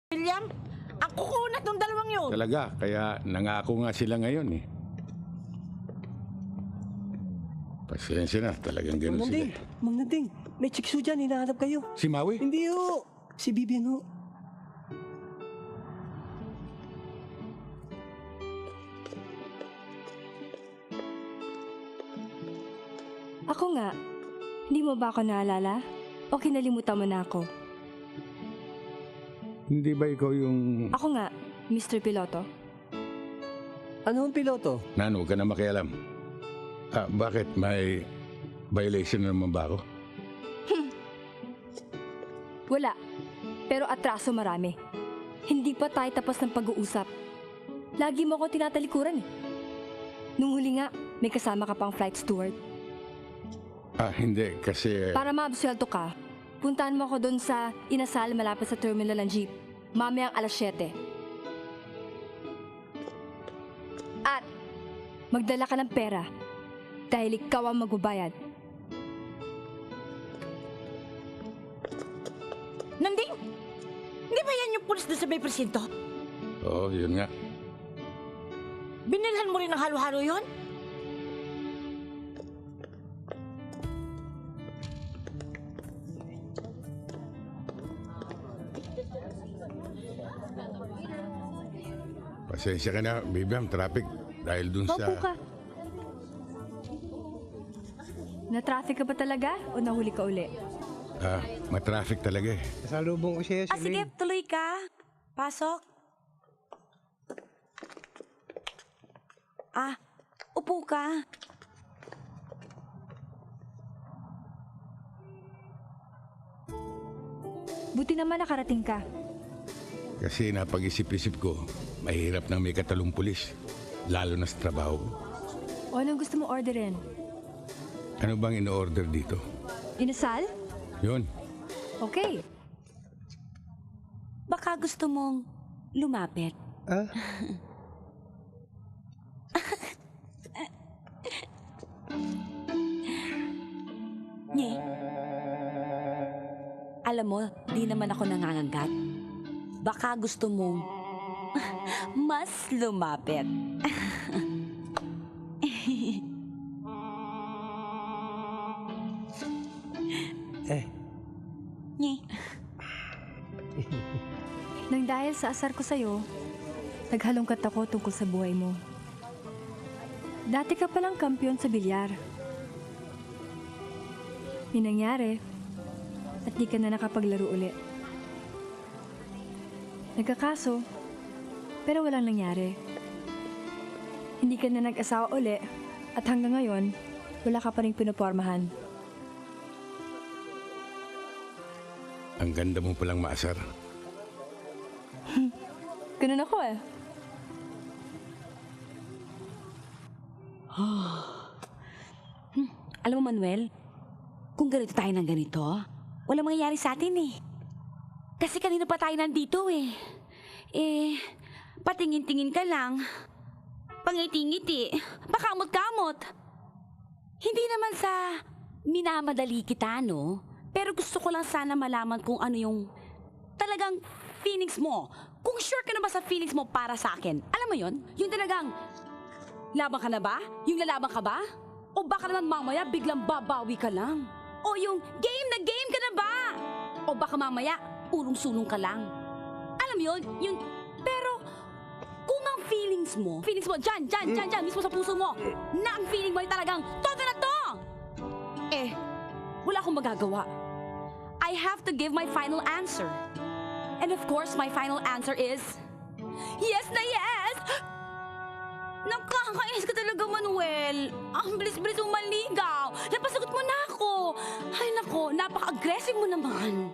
William, ang kukunat ng dalawang yun. Talaga, kaya nangako nga sila ngayon eh. Pasensya na, talagang ganun Mang sila. Nading, Mang Nading, may chikso dyan, hinahanap kayo. Si Maui? Hindi ho, si Vivian ho. Ako nga. Hindi mo ba ako naalala? O kinalimutan mo na ako? Hindi ba ikaw yung... Ako nga, Mr. Piloto. Ano ang piloto? Nan, huwag ka na makialam. Bakit? May violation na naman ba ako? Wala. Pero atraso marami. Hindi pa tayo tapos ng pag-uusap. Lagi mo ako tinatalikuran eh. Nung huli nga, may kasama ka pang flight steward. Hindi, kasi... Para maabsuelto ka, puntahan mo ako doon sa inasal malapit sa terminal ng jeep. Mamayang alas 7. At magdala ka ng pera dahil ikaw ang magbabayad. Nanding, hindi ba yan yung pulis doon sa may presinto? Oo, yun nga. Binilhan mo rin ng halo-halo yun? Pasensya ka na, Bibiam, traffic. Dahil dun sa... Maupo ka. Na-traffic ka ba talaga o nahuli ka uli? Matraffic talaga eh. Salubong ko siya, Sige, tuloy ka. Pasok. Upo ka. Buti naman nakarating ka. Kasi napag-isip-isip ko, mahirap nang may katalong pulis. Lalo na sa trabaho ko. O anong gusto mo orderin? Ano bang in-order dito? Inasal? Yun. Okay. Baka gusto mong lumapit. Nye. Alam mo, di naman ako nangangagat. Baka gusto mong mas lumapit. Nye. Nang dahil sa asar ko sa'yo, naghalongkat ako tungkol sa buhay mo. Dati ka palang kampiyon sa bilyar. May nangyari at di ka na nakapaglaro uli. Nagkakaso, pero walang nangyari. Hindi ka na nag-asawa uli at hanggang ngayon, wala ka pa rin pinopormahan. Ang ganda mo palang maasar. Ganun ako eh. Alam mo, Manuel, kung ganito tayo ng ganito, walang mangyayari sa atin eh. Kasi kanina pa tayo nandito eh. Patingin-tingin ka lang. Pangiti-ngiti. Pakamot-kamot. Hindi naman sa minamadali kita, no? Pero gusto ko lang sana malaman kung ano yung talagang feelings mo. Kung sure ka na ba sa feelings mo para sa akin. Alam mo yon? Yung talagang laban ka na ba? Yung lalaban ka ba? O baka naman mamaya biglang babawi ka lang? O yung game na game ka na ba? O baka mamaya ulong-sulong ka lang? Alam mo yun? Yung... Pero kung ang feelings mo, dyan, mismo sa puso mo, na ang feeling mo ay talagang todo na to! Wala akong magagawa. I have to give my final answer. And of course, my final answer is... Yes na yes! Nakakainis ka talaga, Manuel. Ang bilis-bilis mong maligaw. Napasagot mo na ako. Ay nako, napaka-aggressive mo naman.